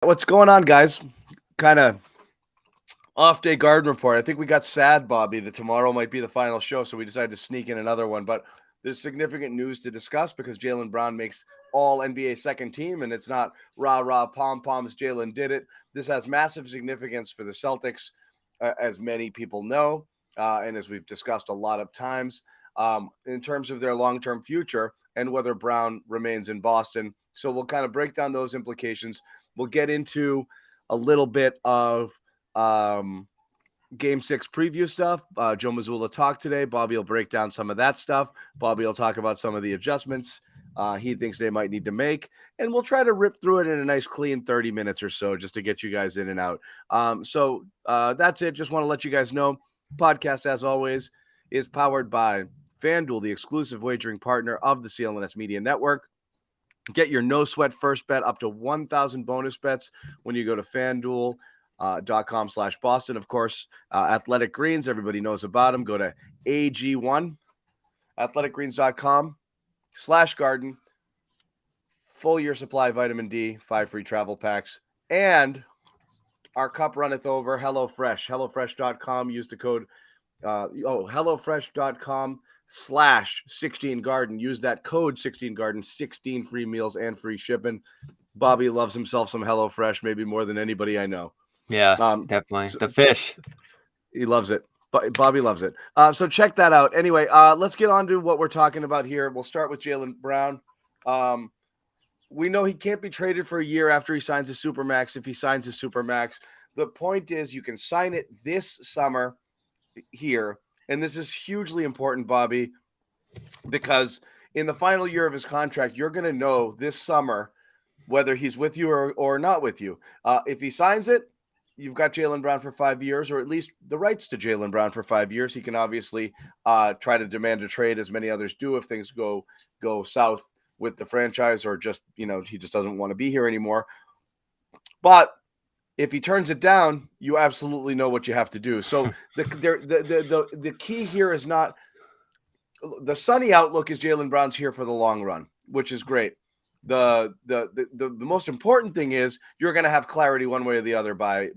What's going on, guys? Kind of off day garden report. I think we got sad, Bobby, that tomorrow might be the final show, so we decided to sneak in another one. But there's significant news to discuss because Jaylen Brown makes all NBA second team, and it's not rah rah pom poms. Jaylen did it. This has massive significance for the Celtics, as many people know, and as we've discussed a lot of times, in terms of their long term future and whether Brown remains in Boston. So we'll kind of break down those implications. We'll get into a little bit of um, Game 6 preview stuff. Joe Mazzulla talked today. Bobby will break down some of that stuff. Bobby will talk about some of the adjustments he thinks they might need to make. And we'll try to rip through it in a nice, clean 30 minutes or so just to get you guys in and out. So that's it. Just want to let you guys know. Podcast, as always, is powered by FanDuel, the exclusive wagering partner of the CLNS Media Network. Get your no sweat first bet up to 1,000 bonus bets when you go to FanDuel.com/Boston. Of course, Athletic Greens, everybody knows about them. Go to AG1, athleticgreens.com/garden. Full year supply of vitamin D, 5 free travel packs. And our cup runneth over. HelloFresh, HelloFresh.com. Use the code HelloFresh.com/16garden. Use that code 16garden, 16 free meals and free shipping. Bobby loves himself some HelloFresh, maybe more than anybody I know. Yeah, definitely. The fish. He loves it. Bobby loves it. So check that out. Anyway, let's get on to what we're talking about here. We'll start with Jaylen Brown. We know he can't be traded for a year after he signs a Supermax if he signs a Supermax. The point is you can sign it this summer here. And this is hugely important, Bobby, because in the final year of his contract, you're going to know this summer whether he's with you or not with you. If he signs it, you've got Jaylen Brown for 5 years, or at least the rights to Jaylen Brown for 5 years. He can obviously try to demand a trade, as many others do, if things go south with the franchise, or just he just doesn't want to be here anymore. But if he turns it down, you absolutely know what you have to do. So the key here is not the sunny outlook is Jaylen Brown's here for the long run, which is great. The most important thing is you're going to have clarity one way or the other by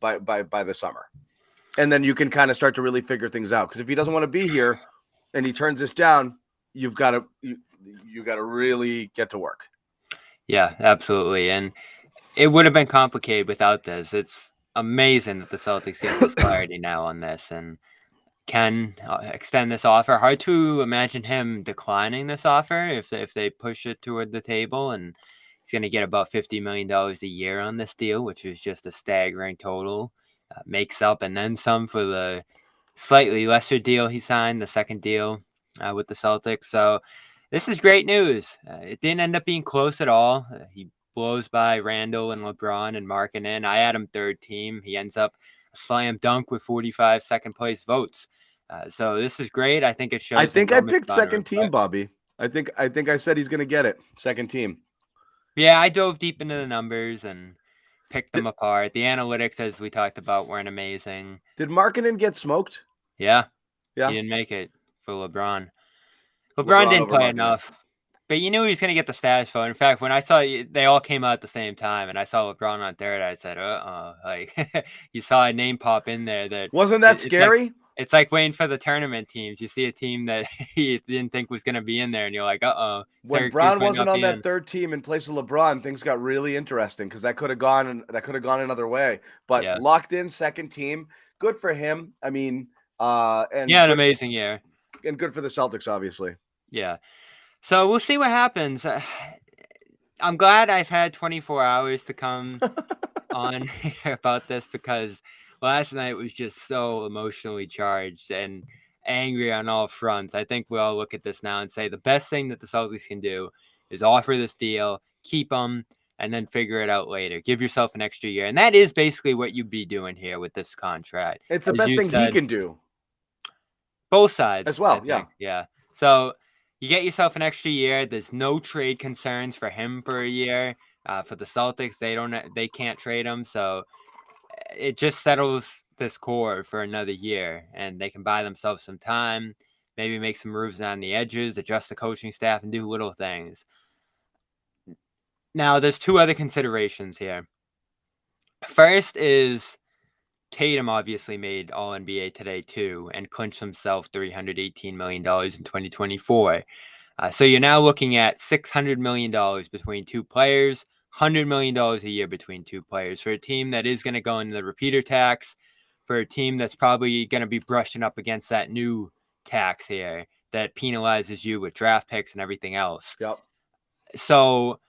the summer, and then you can kind of start to really figure things out. Because if he doesn't want to be here and he turns this down, you've got to really get to work. Yeah, absolutely. And it would have been complicated without this. It's amazing that the Celtics get this clarity now on this and can extend this offer. Hard to imagine him declining this offer if they push it toward the table, and he's going to get about $50 million a year on this deal, which is just a staggering total. Makes up and then some for the slightly lesser deal he signed, the second deal with the Celtics. So this is great news. It didn't end up being close at all. He blows by Randall and LeBron and Markkanen. I had him third team. He ends up a slam dunk with 45 second place votes. So this is great. I think it shows. I think I picked second team, Bobby. I think I said he's going to get it. Second team. Yeah, I dove deep into the numbers and picked them apart. The analytics, as we talked about, weren't amazing. Did Markkanen get smoked? Yeah. Yeah. He didn't make it for LeBron. LeBron didn't play enough. But you knew he was going to get the status vote. In fact, when I saw they all came out at the same time, and I saw LeBron on third, I said, like you saw a name pop in there that wasn't that scary. It's like waiting for the tournament teams. You see a team that you didn't think was going to be in there, and you're like, When Brown wasn't on that third team in place of LeBron, things got really interesting because that could have gone another way. But locked in second team, good for him. I mean, an amazing year, and good for the Celtics, obviously. Yeah. So we'll see what happens. I'm glad I've had 24 hours to come on here about this because last night was just so emotionally charged and angry on all fronts. I think we all look at this now and say the best thing that the Celtics can do is offer this deal, keep them, and then figure it out later. Give yourself an extra year. And that is basically what you'd be doing here with this contract. It's the best thing he can do. Both sides. As well, yeah. Yeah. So you get yourself an extra year. There's no trade concerns for him for a year. For the Celtics, they can't trade him, so it just settles this core for another year, and they can buy themselves some time, maybe make some moves on the edges, adjust the coaching staff, and do little things. Now, there's two other considerations here. First is Tatum obviously made All-NBA today too and clinched himself $318 million in 2024. So you're now looking at $600 million between two players, $100 million a year between two players for a team that is going to go into the repeater tax, for a team that's probably going to be brushing up against that new tax here that penalizes you with draft picks and everything else. Yep. So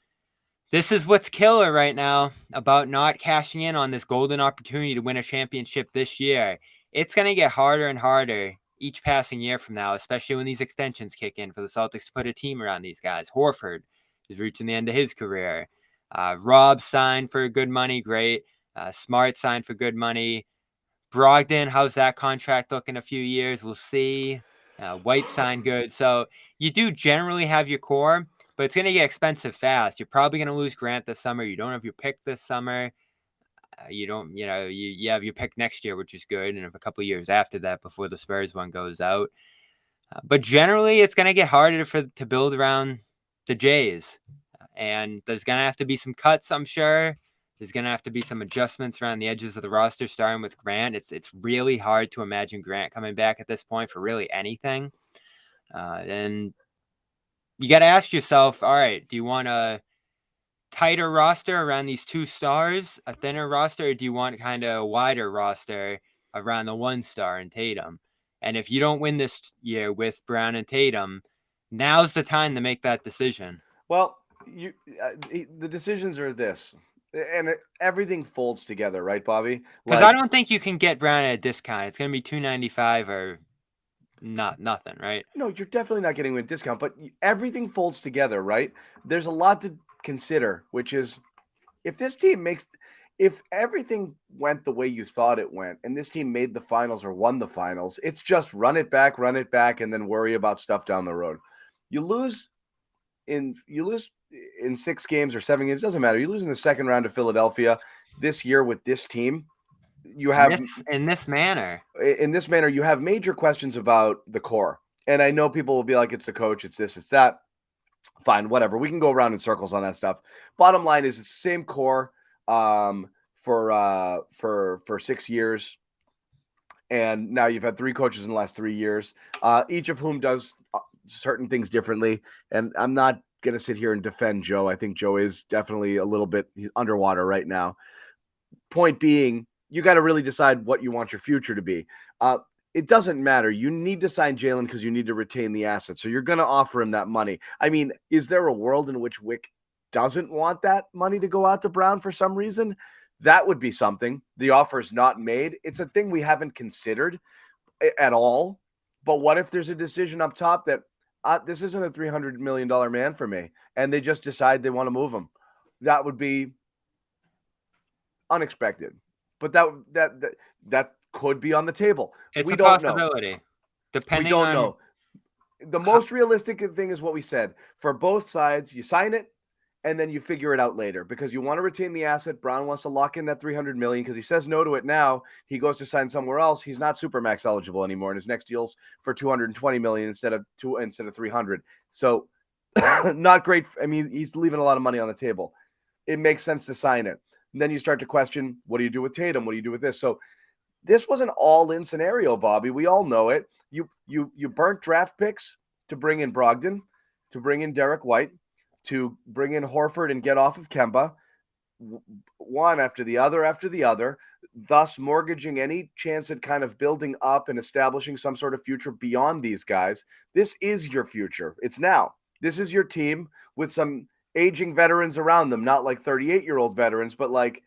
this is what's killer right now about not cashing in on this golden opportunity to win a championship this year. It's going to get harder and harder each passing year from now, especially when these extensions kick in for the Celtics to put a team around these guys. Horford is reaching the end of his career. Rob signed for good money, great. Smart signed for good money. Brogdon, how's that contract look in a few years? We'll see. White signed good. So you do generally have your core, but it's going to get expensive fast. You're probably going to lose Grant this summer. You don't have your pick this summer. You have your pick next year, which is good, and a couple of years after that before the Spurs one goes out. But generally, it's going to get harder to build around the Jays, and there's going to have to be some cuts, I'm sure. There's going to have to be some adjustments around the edges of the roster, starting with Grant. It's really hard to imagine Grant coming back at this point for really anything. And you got to ask yourself, all right, do you want a tighter roster around these two stars, a thinner roster, or do you want kind of a wider roster around the one star and Tatum? And if you don't win this year with Brown and Tatum, now's the time to make that decision. Well, the decisions are this, and everything folds together, right, Bobby? Because I don't think you can get Brown at a discount. It's going to be $295 or nothing, right? No, you're definitely not getting a discount, but everything folds together, right? There's a lot to consider, which is if everything went the way you thought it went, and this team made the finals or won the finals, it's just run it back, and then worry about stuff down the road. You lose in 6 games or 7 games, doesn't matter. You lose in the second round to Philadelphia this year with this team. You have in this manner, you have major questions about the core. And I know people will be like, it's the coach, it's this, it's that. Fine, whatever. We can go around in circles on that stuff. Bottom line is it's the same core for 6 years. And now you've had 3 coaches in the last 3 years, each of whom does certain things differently. And I'm not going to sit here and defend Joe. I think Joe is definitely a little bit underwater right now. Point being, you got to really decide what you want your future to be. It doesn't matter. You need to sign Jaylen because you need to retain the asset. So you're going to offer him that money. I mean, is there a world in which Wick doesn't want that money to go out to Brown for some reason? That would be something. The offer is not made. It's a thing we haven't considered at all. But what if there's a decision up top that this isn't a $300 million man for me, and they just decide they want to move him? That would be unexpected. But that could be on the table. It's we a don't possibility. know. Depending we don't on know. The most realistic thing is what we said. For both sides, you sign it, and then you figure it out later because you want to retain the asset. Brown wants to lock in that $300 million because he says no to it now. He goes to sign somewhere else. He's not Supermax eligible anymore, and his next deal's for $220 million instead of $300. So not great. I mean, he's leaving a lot of money on the table. It makes sense to sign it. And then you start to question, what do you do with Tatum? What do you do with this? So this was an all-in scenario, Bobby. We all know it. You burnt draft picks to bring in Brogdon, to bring in Derek White, to bring in Horford and get off of Kemba, one after the other, thus mortgaging any chance at kind of building up and establishing some sort of future beyond these guys. This is your future. It's now. This is your team with some aging veterans around them, not like 38-year-old veterans, but like,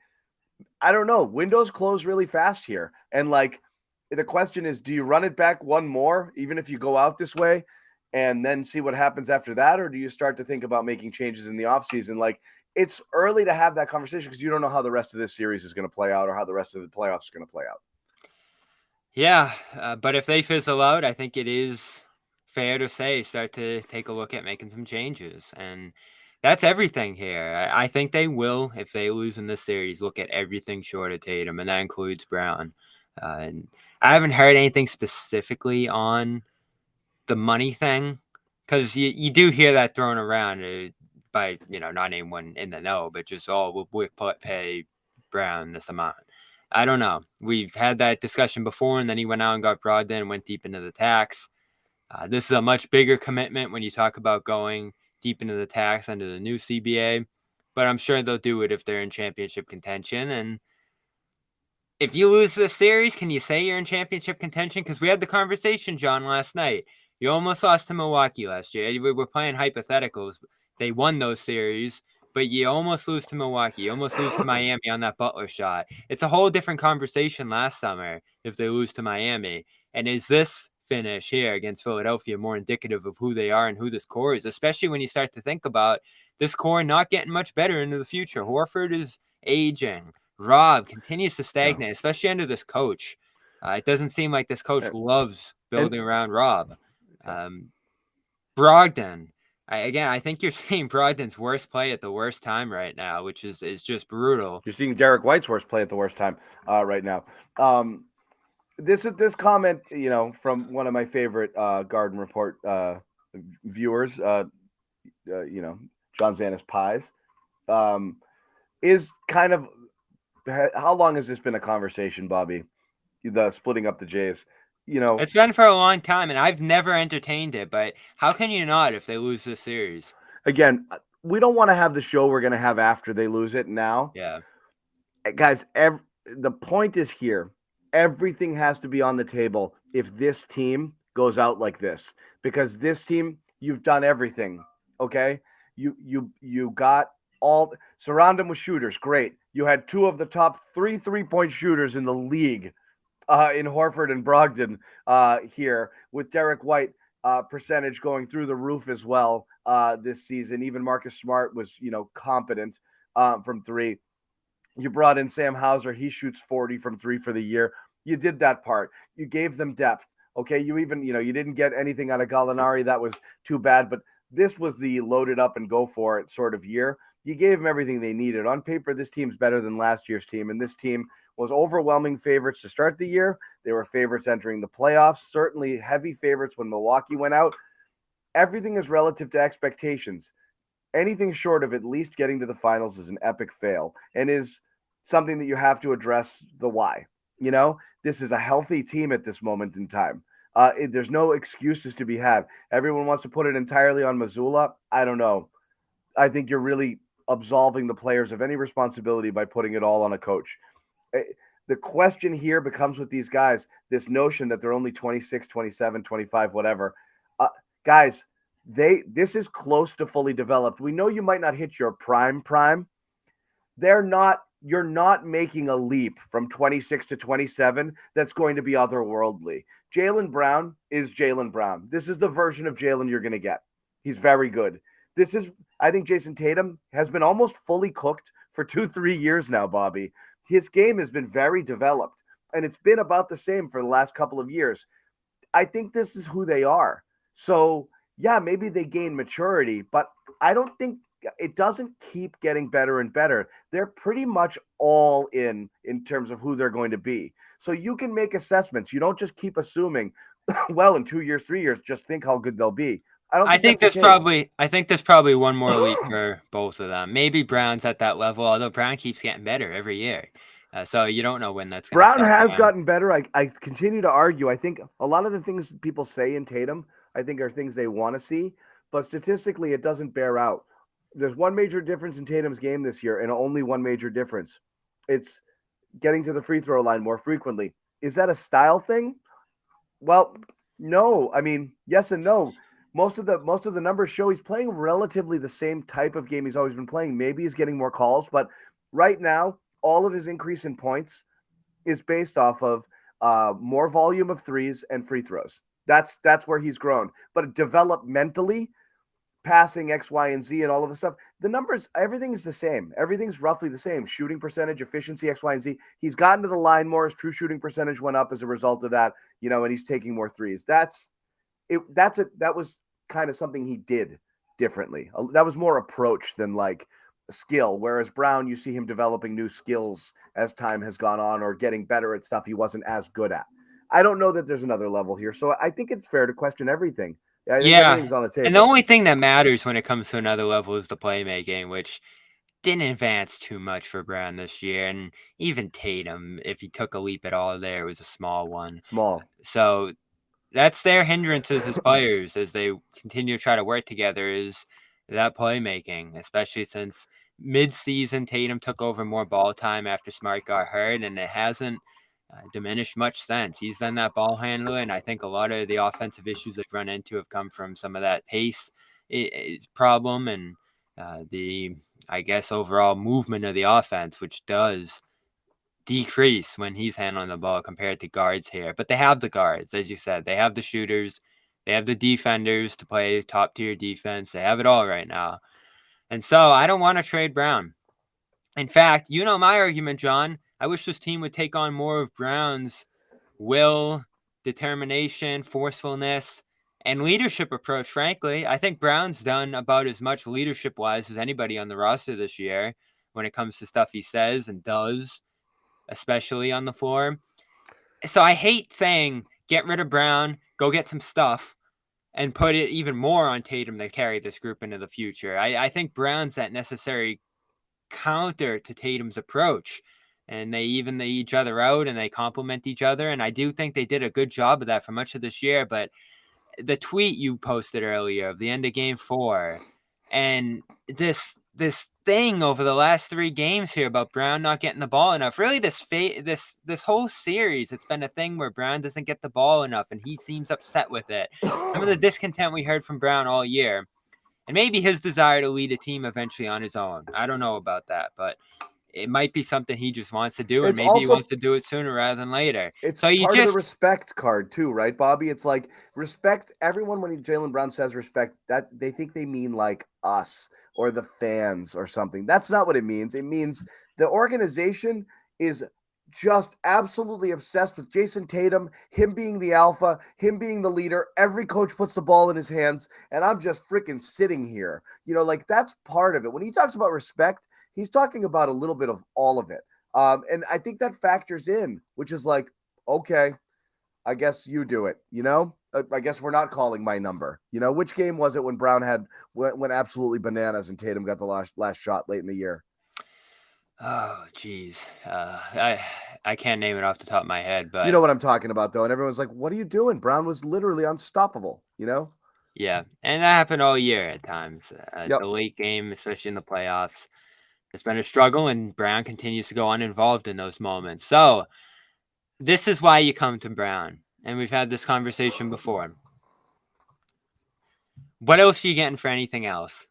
I don't know, windows close really fast here. And like, the question is, do you run it back one more, even if you go out this way, and then see what happens after that? Or do you start to think about making changes in the offseason? Like, it's early to have that conversation because you don't know how the rest of this series is going to play out or how the rest of the playoffs is going to play out. Yeah, but if they fizzle out, I think it is fair to say start to take a look at making some changes. And that's everything here. I think they will, if they lose in this series, look at everything short of Tatum, and that includes Brown. And I haven't heard anything specifically on the money thing because you do hear that thrown around by, not anyone in the know, but just, we'll pay Brown this amount. I don't know. We've had that discussion before, and then he went out and got Brogdon and went deep into the tax. This is a much bigger commitment when you talk about going deep into the tax under the new CBA, but I'm sure they'll do it if they're in championship contention. And if you lose this series, can you say you're in championship contention? Because we had the conversation, John, last night. You almost lost to Milwaukee last year. We were playing hypotheticals. They won those series, but you almost lose to Milwaukee. You almost lose to Miami on that Butler shot. It's a whole different conversation last summer if they lose to Miami. And is this finish here against Philadelphia more indicative of who they are and who this core is, especially when you start to think about this core not getting much better into the future? Horford is aging. Rob continues to stagnate, especially under this coach. It doesn't seem like this coach loves building around Rob. Brogdon. I think you're seeing Brogdon's worst play at the worst time right now, which is just brutal. You're seeing Derek White's worst play at the worst time right now. This comment, from one of my favorite Garden Report viewers, John Zannis Pies, is kind of, how long has this been a conversation, Bobby? The splitting up the Jays. It's been for a long time, and I've never entertained it, but how can you not if they lose this series? Again, we don't want to have the show we're going to have after they lose it now. Yeah. Guys, the point is here. Everything has to be on the table if this team goes out like this. Because this team, you've done everything, okay? You got surround them with shooters, great. You had two of the top 3 3-point shooters in the league. In Horford and Brogdon here, with Derek White percentage going through the roof as well this season. Even Marcus Smart was, competent from 3. You brought in Sam Hauser. He shoots 40 from 3 for the year. You did that part. You gave them depth. Okay, you even, you didn't get anything out of Gallinari. That was too bad, but this was the loaded up and go for it sort of year. You gave them everything they needed. On paper, this team's better than last year's team, and this team was overwhelming favorites to start the year. They were favorites entering the playoffs, certainly heavy favorites when Milwaukee went out. Everything is relative to expectations. Anything short of at least getting to the finals is an epic fail and is something that you have to address the why. This is a healthy team at this moment in time. There's no excuses to be had. Everyone wants to put it entirely on Mazzulla. I don't know. I think you're really absolving the players of any responsibility by putting it all on a coach. The question here becomes with these guys, this notion that they're only 26, 27, 25, whatever. Guys, this is close to fully developed. We know you might not hit your prime. You're not making a leap from 26 to 27 that's going to be otherworldly. Jaylen Brown is Jaylen Brown. This is the version of Jaylen you're going to get. He's very good. I think Jason Tatum has been almost fully cooked for 2-3 years now, Bobby. His game has been very developed, and it's been about the same for the last couple of years. I think this is who they are. So, yeah, maybe they gain maturity, but I don't think it doesn't keep getting better and better. They're pretty much all in terms of who they're going to be. So you can make assessments. You don't just keep assuming, well, in 2 years, 3 years, just think how good they'll be. I think there's probably one more leap for both of them. Maybe Brown's at that level, although Brown keeps getting better every year. So you don't know when that's going to Brown has gotten better. I continue to argue. I think a lot of the things people say in Tatum, I think are things they want to see, but statistically it doesn't bear out. There's one major difference in Tatum's game this year, and only one major difference. It's getting to the free throw line more frequently. Is that a style thing? Well, no. I mean, yes and no. Most of the numbers show he's playing relatively the same type of game he's always been playing. Maybe he's getting more calls, but right now, all of his increase in points is based off of more volume of threes and free throws. That's where he's grown. But developmentally, passing X, Y, and Z and all of the stuff, the numbers, everything's the same. Everything's roughly the same. Shooting percentage, efficiency, X, Y, and Z. He's gotten to the line more. His true shooting percentage went up as a result of that, and he's taking more threes. That was kind of something he did differently. That was more approach than like skill. Whereas Brown, you see him developing new skills as time has gone on or getting better at stuff he wasn't as good at. I don't know that there's another level here. So I think it's fair to question everything. I think Yeah. everything's on the And the table. only thing that matters when it comes to another level is the playmaking, which didn't advance too much for Brown this year. And even Tatum, if he took a leap at all there, it was a small one. Small. So that's their hindrances as players as they continue to try to work together is that playmaking, especially since mid-season Tatum took over more ball time after Smart got hurt, and it hasn't diminished much since. He's been that ball handler, and I think a lot of the offensive issues they've run into have come from some of that pace problem and the, I guess, overall movement of the offense, which does decrease when he's handling the ball compared to guards here. But they have the guards, as you said. They have the shooters. They have the defenders to play top tier defense. They have it all right now. And so I don't want to trade Brown. In fact, you know my argument, John. I wish this team would take on more of Brown's will, determination, forcefulness, and leadership approach, frankly. I think Brown's done about as much leadership-wise as anybody on the roster this year when it comes to stuff he says and does, especially on the floor. So I hate saying get rid of Brown, go get some stuff, and put it even more on Tatum to carry this group into the future. I think Brown's that necessary counter to Tatum's approach. And they even each other out and they complement each other. And I do think they did a good job of that for much of this year. But the tweet you posted earlier of the end of game 4 and this thing over the last 3 games here about Brown not getting the ball enough. Really, this whole series, it's been a thing where Brown doesn't get the ball enough, and he seems upset with it. Some of the discontent we heard from Brown all year, and maybe his desire to lead a team eventually on his own. I don't know about that, but it might be something he just wants to do, and It's maybe he also wants to do it sooner rather than later. it's So you part of the just respect card too, right, Bobby? It's like respect. Everyone, when Jaylen Brown says respect, that they think they mean like us or the fans or something. That's not what it means. It means the organization is just absolutely obsessed with Jason Tatum, him being the alpha, him being the leader. Every coach puts the ball in his hands, and I'm just freaking sitting here. Like that's part of it. When he talks about respect, he's talking about a little bit of all of it. And I think that factors in, which is like, okay, I guess you do it. I guess we're not calling my number. Which game was it when Brown went absolutely bananas and Tatum got the last shot late in the year? oh geez, I can't name it off the top of my head, but You know what I'm talking about, though. And everyone's like, what are you doing? Brown was literally unstoppable, yeah, and that happened all year at times. Yep. The late game, especially in the playoffs, it's been a struggle, and Brown continues to go uninvolved in those moments. So this is why you come to Brown, and we've had this conversation before. What else are you getting for anything else?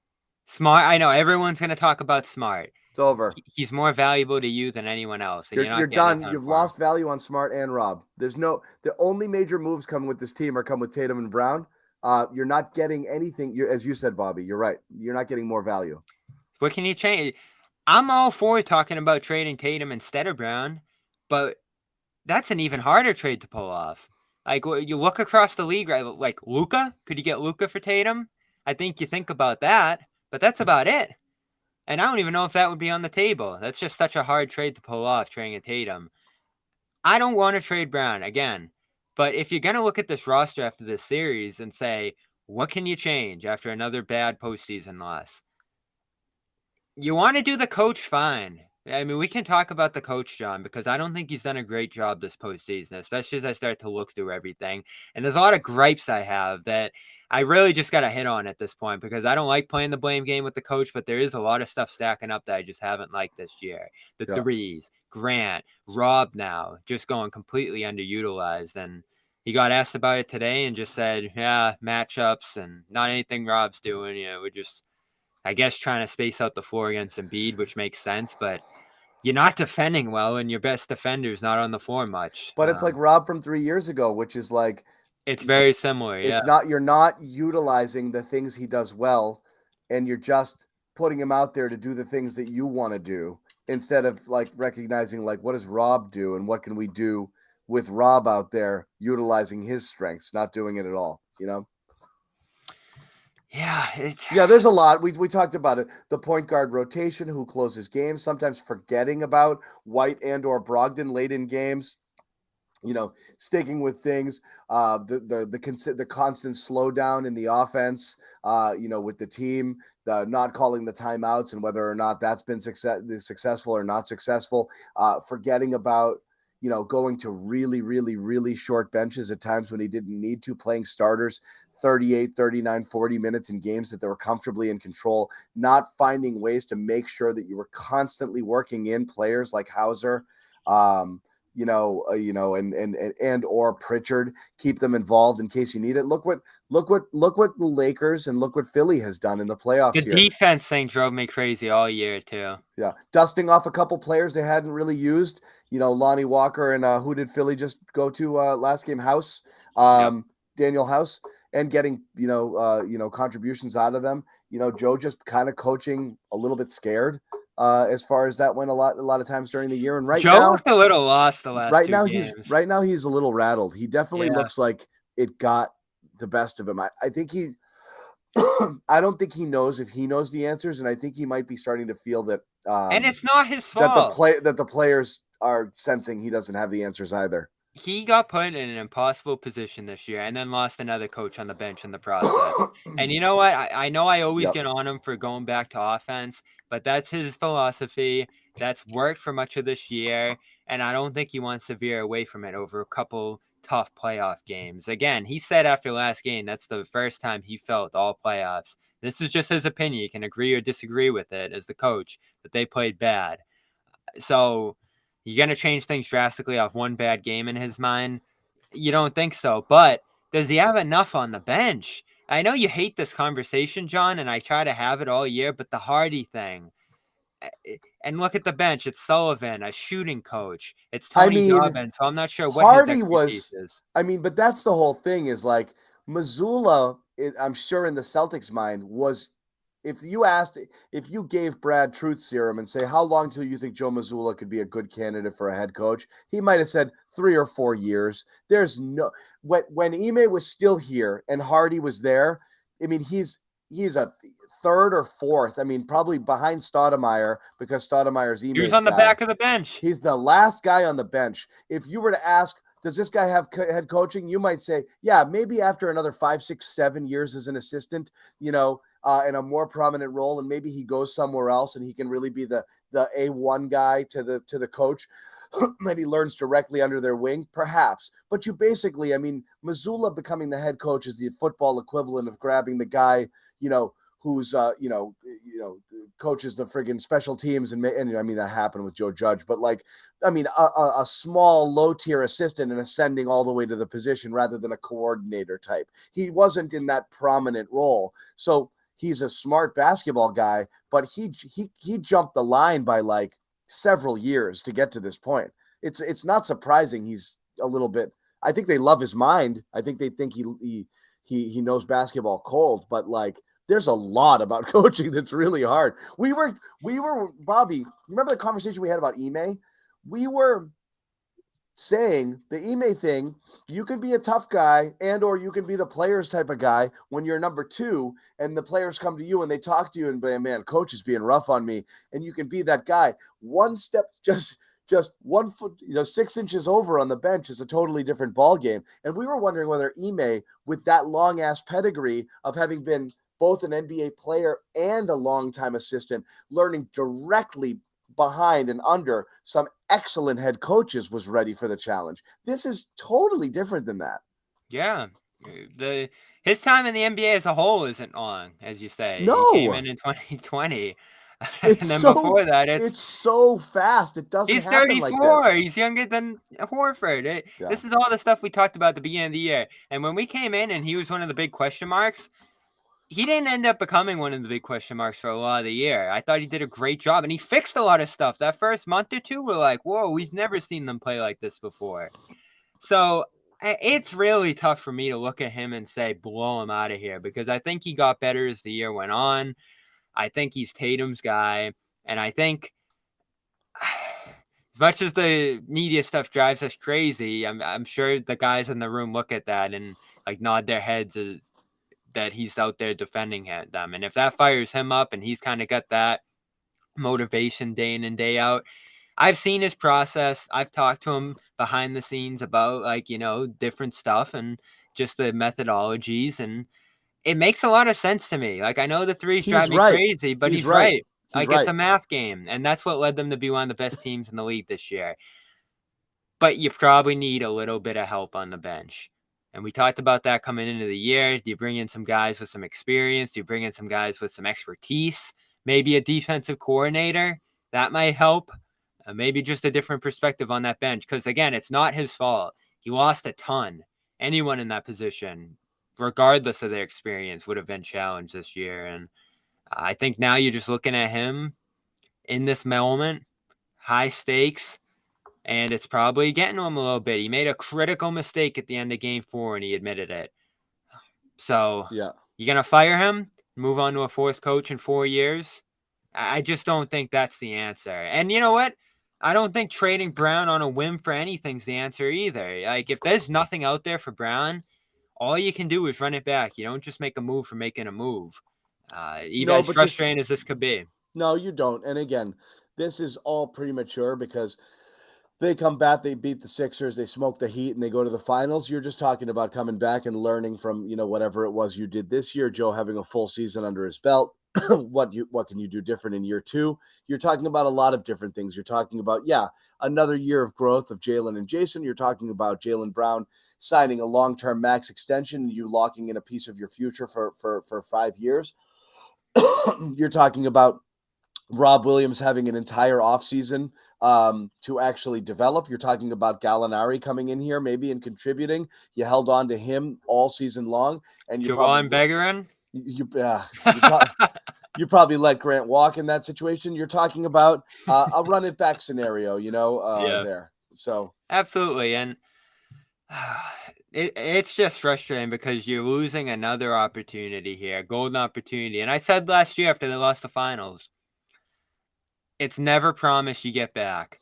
Smart, I know everyone's going to talk about Smart. It's over. He's more valuable to you than anyone else. And You're done. You've lost value on Smart and Rob. The only major moves coming with this team are come with Tatum and Brown. You're not getting anything. As you said, Bobby, you're right. You're not getting more value. What can you change? I'm all for talking about trading Tatum instead of Brown, but that's an even harder trade to pull off. Like, you look across the league, right? Like Luka, could you get Luka for Tatum? I think you think about that, but that's about it. And I don't even know if that would be on the table. That's just such a hard trade to pull off, trading a Tatum. I don't want to trade Brown again, but if you're going to look at this roster after this series and say, what can you change after another bad postseason loss? You want to do the coach, fine. I mean, we can talk about the coach, John, because I don't think he's done a great job this postseason, especially as I start to look through everything. And there's a lot of gripes I have that I really just got to hit on at this point because I don't like playing the blame game with the coach, but there is a lot of stuff stacking up that I just haven't liked this year. The threes, Grant, Rob now, just going completely underutilized. And he got asked about it today and just said, yeah, matchups and not anything Rob's doing. We're just, I guess, trying to space out the floor against Embiid, which makes sense, but you're not defending well, and your best defender's not on the floor much. But it's like Rob from 3 years ago, which is like it's very similar. You're not utilizing the things he does well, and you're just putting him out there to do the things that you want to do instead of like recognizing like what does Rob do and what can we do with Rob out there utilizing his strengths, not doing it at all. Yeah, there's a lot. We talked about it. The point guard rotation, who closes games, sometimes forgetting about White and or Brogdon late in games. sticking with things, the constant slowdown in the offense, with the team, the not calling the timeouts and whether or not that's been successful or not successful, forgetting about, going to really, really, really short benches at times when he didn't need to, playing starters 38, 39, 40 minutes in games that they were comfortably in control, not finding ways to make sure that you were constantly working in players like Hauser, and or Pritchard, keep them involved in case you need it. Look what the Lakers and look what Philly has done in the playoffs The here. defense thing drove me crazy all year too. Yeah, dusting off a couple players they hadn't really used. Lonnie Walker and who did Philly just go to last game? House, Yep. Daniel House, and getting contributions out of them. Joe just kind of coaching a little bit scared. As far as that went, a lot of times during the year, and Joe looked a little lost the last two he's games. a little rattled. He definitely looks like it got the best of him. I think he I don't think he knows if he knows the answers, and I think he might be starting to feel that and it's not his fault. That the players are sensing he doesn't have the answers either. He got put in an impossible position this year and then lost another coach on the bench in the process. And you know what? I know I always get on him for going back to offense, but that's his philosophy. That's worked for much of this year, and I don't think he wants to veer away from it over a couple tough playoff games. Again, he said after last game that's the first time he felt all playoffs. This is just his opinion. You can agree or disagree with it as the coach that they played bad. So you're going to change things drastically off one bad game in his mind? You don't think so. But does he have enough on the bench? I know you hate this conversation, John, and I try to have it all year, but the Hardy thing. And look at the bench. It's Sullivan, a shooting coach. It's Tony Dobbins, so I'm not sure what Hardy his expertise is. but that's the whole thing is like Mazzulla, I'm sure in the Celtics' mind was, if you gave Brad truth serum and say, how long till you think Joe Mazzulla could be a good candidate for a head coach? He might have said 3 or 4 years. There's no, when Ime was still here and Hardy was there, I mean, he's a third or fourth. I mean, probably behind Stoudemire because Stoudemire's Ime's He was on the back of the bench. He's the last guy on the bench. If you were to ask, does this guy have head coaching? You might say, yeah, maybe after another 5, 6, 7 years as an assistant, in a more prominent role, and maybe he goes somewhere else and he can really be the A1 guy to the coach and he learns directly under their wing, perhaps. But you basically, I mean, Mazzulla becoming the head coach is the football equivalent of grabbing the guy, who's coaches the friggin' special teams, and I mean that happened with Joe Judge, but a small low tier assistant and ascending all the way to the position rather than a coordinator type. He wasn't in that prominent role, so he's a smart basketball guy, but he jumped the line by like several years to get to this point. It's not surprising he's a little bit. I think they love his mind. I think they think he knows basketball cold, but like, there's a lot about coaching that's really hard. We were Bobby, remember the conversation we had about Ime? We were saying the Ime thing, you can be a tough guy and or you can be the players type of guy when you're number 2 and the players come to you and they talk to you and say, man, coach is being rough on me, and you can be that guy. One step, just 1 foot, 6 inches over on the bench is a totally different ball game. And we were wondering whether Ime, with that long ass pedigree of having been both an NBA player and a longtime assistant, learning directly behind and under some excellent head coaches, was ready for the challenge. This is totally different than that. Yeah. His time in the NBA as a whole isn't long, as you say. No. He came in 2020. And then before that, it's so fast. It doesn't happen like this. He's younger than Horford. This is all the stuff we talked about at the beginning of the year. And when we came in and he was one of the big question marks, he didn't end up becoming one of the big question marks for a lot of the year. I thought he did a great job, and he fixed a lot of stuff. That first month or two, we're like, whoa, we've never seen them play like this before. So it's really tough for me to look at him and say, blow him out of here, because I think he got better as the year went on. I think he's Tatum's guy, and I think as much as the media stuff drives us crazy, I'm sure the guys in the room look at that and like nod their heads as that he's out there defending them. And if that fires him up and he's kind of got that motivation day in and day out, I've seen his process. I've talked to him behind the scenes about different stuff and just the methodologies, and it makes a lot of sense to me. Like, I know the threes drive He's me right. crazy, but He's he's right. right. He's Like, it's right. a math game, and that's what led them to be one of the best teams in the league this year. But you probably need a little bit of help on the bench. And we talked about that coming into the year. Do you bring in some guys with some experience? Do you bring in some guys with some expertise? Maybe a defensive coordinator? That might help. Maybe just a different perspective on that bench. Because, again, it's not his fault. He lost a ton. Anyone in that position, regardless of their experience, would have been challenged this year. And I think now you're just looking at him in this moment, high stakes, and it's probably getting to him a little bit. He made a critical mistake at the end of game 4, and he admitted it. So, Yeah. you going to fire him, move on to a fourth coach in 4 years? I just don't think that's the answer. And you know what? I don't think trading Brown on a whim for anything's the answer either. Like, if there's nothing out there for Brown, all you can do is run it back. You don't just make a move for making a move. Even No, as but just frustrating as this could be. no, you don't. And again, this is all premature because they come back, they beat the Sixers, they smoke the Heat, and they go to the finals. You're just talking about coming back and learning from, whatever it was you did this year. Joe having a full season under his belt. What can you do different in year 2? You're talking about a lot of different things. You're talking about, another year of growth of Jaylen and Jason. You're talking about Jaylen Brown signing a long-term max extension, you locking in a piece of your future for 5 years. You're talking about Rob Williams having an entire offseason to actually develop. You're talking about Gallinari coming in here maybe and contributing. You held on to him all season long, and you Javon probably Begarin? you probably let Grant walk in that situation. You're talking about a run it back scenario, Yeah. there. So Absolutely. And it's just frustrating because you're losing another opportunity here, golden opportunity. And I said last year after they lost the finals, it's never promised you get back.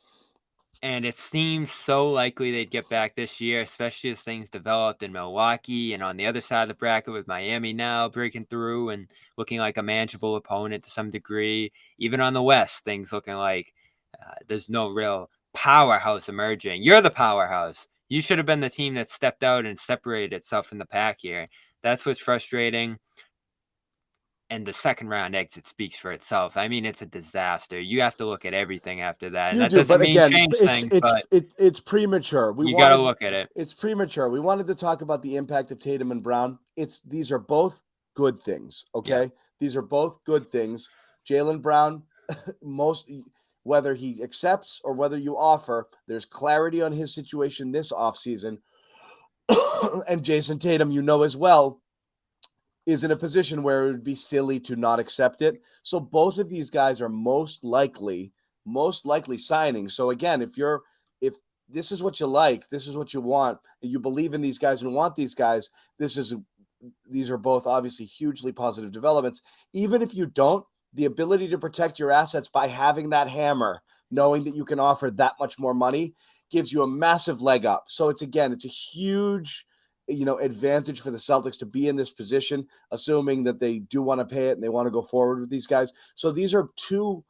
And it seems so likely they'd get back this year, especially as things developed in Milwaukee and on the other side of the bracket with Miami now breaking through and looking like a manageable opponent to some degree. Even on the West, things looking like there's no real powerhouse emerging. You're the powerhouse. You should have been the team that stepped out and separated itself from the pack here. That's what's frustrating. And the second round exit speaks for itself. I mean, it's a disaster. You have to look at everything after that. And you that do, doesn't but mean again, change things, but it's premature. you got to look at it. It's premature. We wanted to talk about the impact of Tatum and Brown. These are both good things. Okay, these are both good things. Jaylen Brown, whether he accepts or whether you offer, there's clarity on his situation this offseason. And Jason Tatum, as well, is in a position where it would be silly to not accept it. So both of these guys are most likely signing. So again, if this is what you like, this is what you want, and you believe in these guys and want these guys, these are both obviously hugely positive developments. Even if you don't, the ability to protect your assets by having that hammer, knowing that you can offer that much more money, gives you a massive leg up. So it's a huge advantage for the Celtics to be in this position, assuming that they do want to pay it and they want to go forward with these guys. So these are two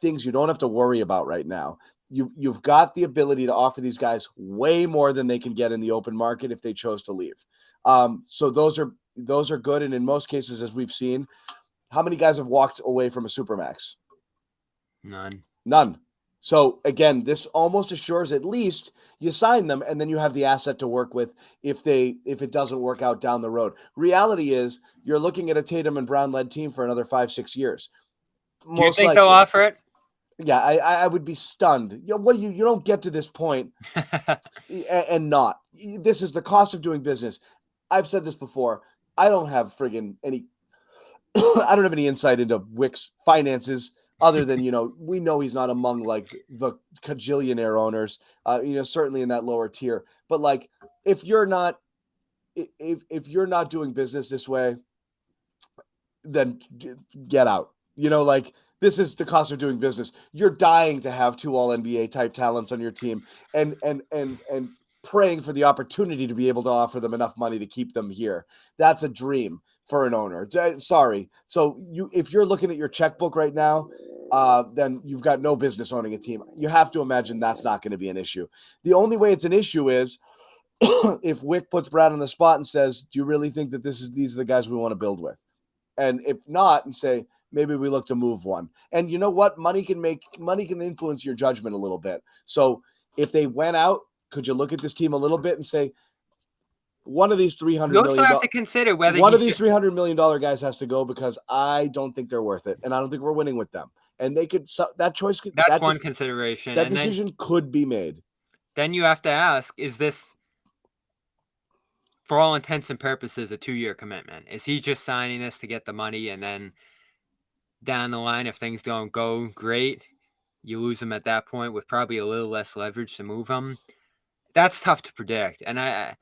things you don't have to worry about right now. You've got the ability to offer these guys way more than they can get in the open market if they chose to leave. So those are good. And in most cases, as we've seen, how many guys have walked away from a Supermax? None. So again, this almost assures at least you sign them and then you have the asset to work with if it doesn't work out down the road. Reality is you're looking at a Tatum and Brown led team for another 5-6 years. Do you think they'll offer it? Yeah, I would be stunned. You don't get to this point and not. This is the cost of doing business. I've said this before. I don't have any I don't have any insight into Wick's finances other than, we know he's not among like the cajillionaire owners, certainly in that lower tier. But like, if you're not doing business this way, then get out. This is the cost of doing business. You're dying to have 2 all NBA type talents on your team and praying for the opportunity to be able to offer them enough money to keep them here. That's a dream. for an owner. Sorry. So if you're looking at your checkbook right now, then you've got no business owning a team. You have to imagine that's not going to be an issue. The only way it's an issue is if Wick puts Brad on the spot and says, "Do you really think that these are the guys we want to build with?" And if not, and say, maybe we look to move one. And you know what? Money can influence your judgment a little bit. So if they went out, could you look at this team a little bit and say, one of these $300 You also million have to consider whether one of these $300 million guys has to go, because I don't think they're worth it, and I don't think we're winning with them. And they could that choice could That's one consideration. That decision could be made. Then you have to ask, is this, for all intents and purposes, a 2-year commitment? Is he just signing this to get the money, and then down the line, if things don't go great, you lose him at that point with probably a little less leverage to move him? That's tough to predict. And I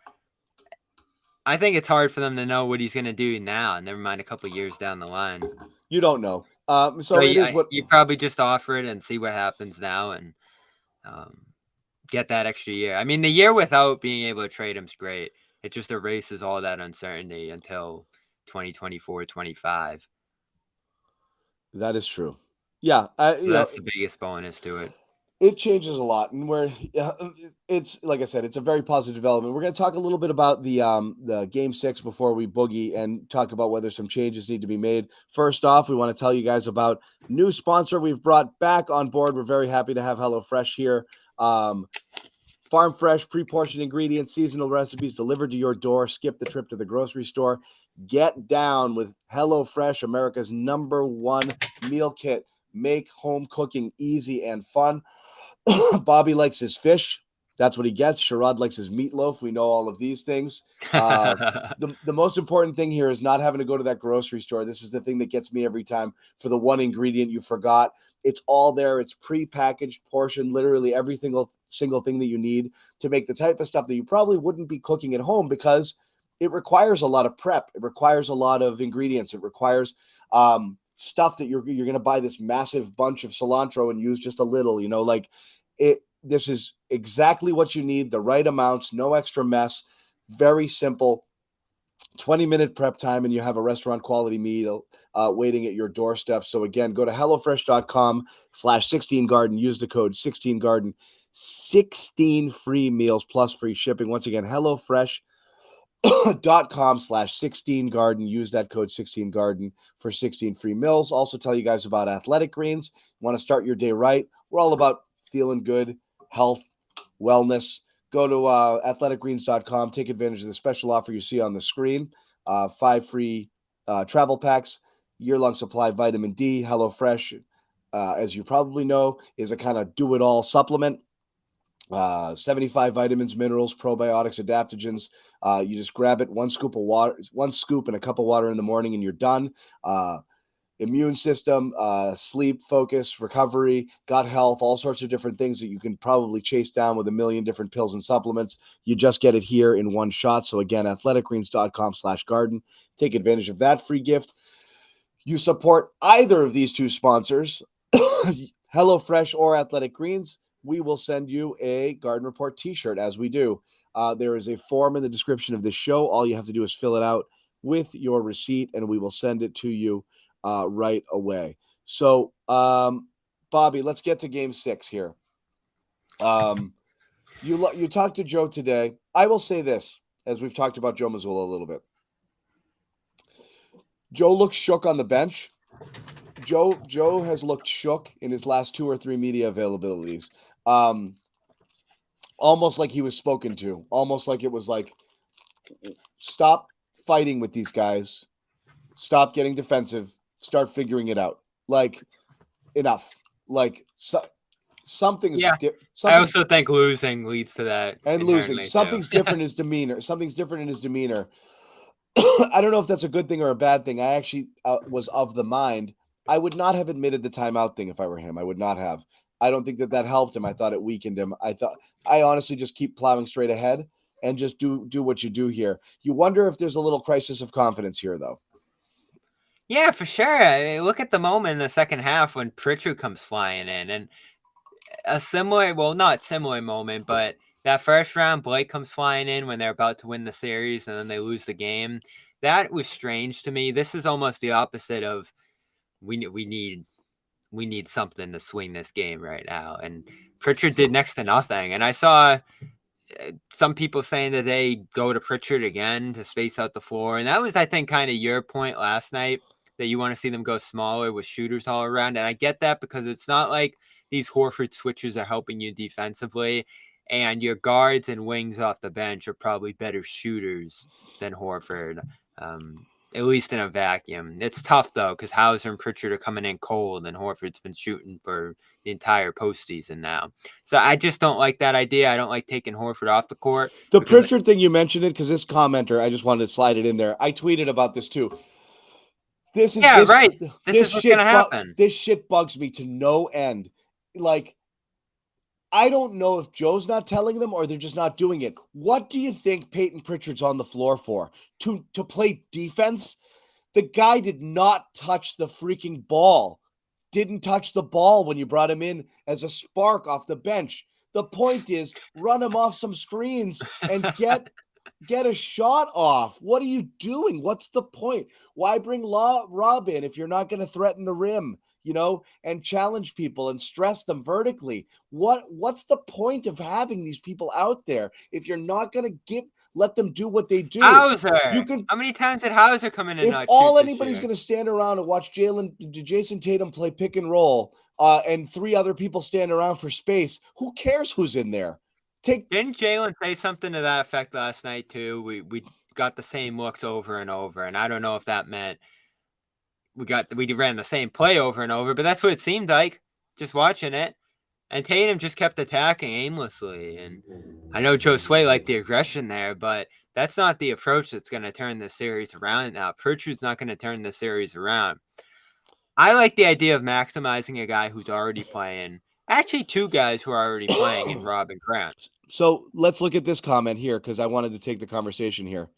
think it's hard for them to know what he's going to do now, never mind a couple of years down the line. You don't know. So it is what you probably just offer it and see what happens now, and get that extra year. I mean, the year without being able to trade him is great. It just erases all that uncertainty until 2024, 25. That is true. Yeah. That's the biggest bonus to it. It changes a lot, and it's like I said, it's a very positive development. We're going to talk a little bit about the Game 6 before we boogie and talk about whether some changes need to be made. First off, we want to tell you guys about new sponsor we've brought back on board. We're very happy to have HelloFresh here. Farm fresh, pre-portioned ingredients, seasonal recipes delivered to your door. Skip the trip to the grocery store. Get down with HelloFresh, America's #1 meal kit. Make home cooking easy and fun. Bobby likes his fish. That's what he gets. Sherrod likes his meatloaf. We know all of these things. The most important thing here is not having to go to that grocery store. This is the thing that gets me every time, for the one ingredient you forgot. It's all there. It's pre-packaged, portioned, literally every single thing that you need to make the type of stuff that you probably wouldn't be cooking at home, because it requires a lot of prep. It requires a lot of ingredients. It requires stuff that you're going to buy this massive bunch of cilantro and use just a little, like it. This is exactly what you need, the right amounts, no extra mess, very simple. 20-minute prep time, and you have a restaurant quality meal waiting at your doorstep. So again, go to HelloFresh.com/16Garden. Use the code 16Garden. 16 free meals plus free shipping. Once again, HelloFresh.com/16Garden. Use that code 16Garden for 16 free meals. Also tell you guys about Athletic Greens. Want to start your day right? We're all about feeling good, health, wellness. Go to athleticgreens.com. Take advantage of the special offer you see on the screen. 5 free travel packs, year-long supply of vitamin D. HelloFresh, as you probably know, is a kind of do-it-all supplement. 75 vitamins, minerals, probiotics, adaptogens. You just grab it, one scoop and a cup of water in the morning, and you're done. Immune system, sleep, focus, recovery, gut health, all sorts of different things that you can probably chase down with a million different pills and supplements. You just get it here in one shot. So again, athleticgreens.com/garden. Take advantage of that free gift. You support either of these two sponsors, HelloFresh or Athletic Greens, we will send you a Garden Report t-shirt, as we do. There is a form in the description of this show. All you have to do is fill it out with your receipt, and we will send it to you right away. So, Bobby, let's get to Game 6 here. You talked to Joe today. I will say this, as we've talked about Joe Mazzulla a little bit. Joe looks shook on the bench. Joe has looked shook in his last 2 or 3 media availabilities. Almost like he was spoken to. Almost like it was like, stop fighting with these guys. Stop getting defensive. Start figuring it out. Like, enough. Like, something's I also think losing leads to that. And losing. Something's different in his demeanor. Something's different in his demeanor. I don't know if that's a good thing or a bad thing. I actually was of the mind, I would not have admitted the timeout thing if I were him. I would not have. I don't think that helped him. I thought it weakened him. I honestly just keep plowing straight ahead and just do what you do here. You wonder if there's a little crisis of confidence here, though. Yeah, for sure. I mean, look at the moment in the second half when Pritchard comes flying in, and a similar, well, not similar moment, but that first round, Blake comes flying in when they're about to win the series and then they lose the game. that was strange to me. This is almost the opposite of we need something to swing this game right now. And Pritchard did next to nothing. And I saw some people saying that they go to Pritchard again to space out the floor. And that was, I think, kind of your point last night, that you want to see them go smaller with shooters all around. And I get that, because it's not like these Horford switches are helping you defensively. And your guards and wings off the bench are probably better shooters than Horford, at least in a vacuum. It's tough, though, because Hauser and Pritchard are coming in cold, and Horford's been shooting for the entire postseason now. So I just don't like that idea. I don't like taking Horford off the court. The Pritchard thing, you mentioned it because this commenter, I just wanted to slide it in there. I tweeted about this too. This is right. This is what's gonna happen. This shit bugs me to no end. Like, I don't know if Joe's not telling them or they're just not doing it. What do you think Peyton Pritchard's on the floor for? To play defense? The guy did not touch the freaking ball. Didn't touch the ball when you brought him in as a spark off the bench. The point is, run him off some screens and get a shot off. What are you doing? What's the point? Why bring Rob in if you're not going to threaten the rim, and challenge people and stress them vertically? What's the point of having these people out there if you're not going to let them do what they do? Hauser. How many times did Hauser come in and if not all shoot anybody's going to stand around and watch Jason Tatum play pick and roll, and three other people stand around for space, who cares who's in there? Didn't Jaylen say something to that effect last night too? We got the same looks over and over, and I don't know if that meant we ran the same play over and over, but that's what it seemed like just watching it. And Tatum just kept attacking aimlessly. And I know Joe Sway liked the aggression there, but that's not the approach that's going to turn this series around now. Pritchard's not going to turn this series around. I like the idea of maximizing a guy who's already playing. Actually, two guys who are already playing in Rob and Grant. So let's look at this comment here, because I wanted to take the conversation here.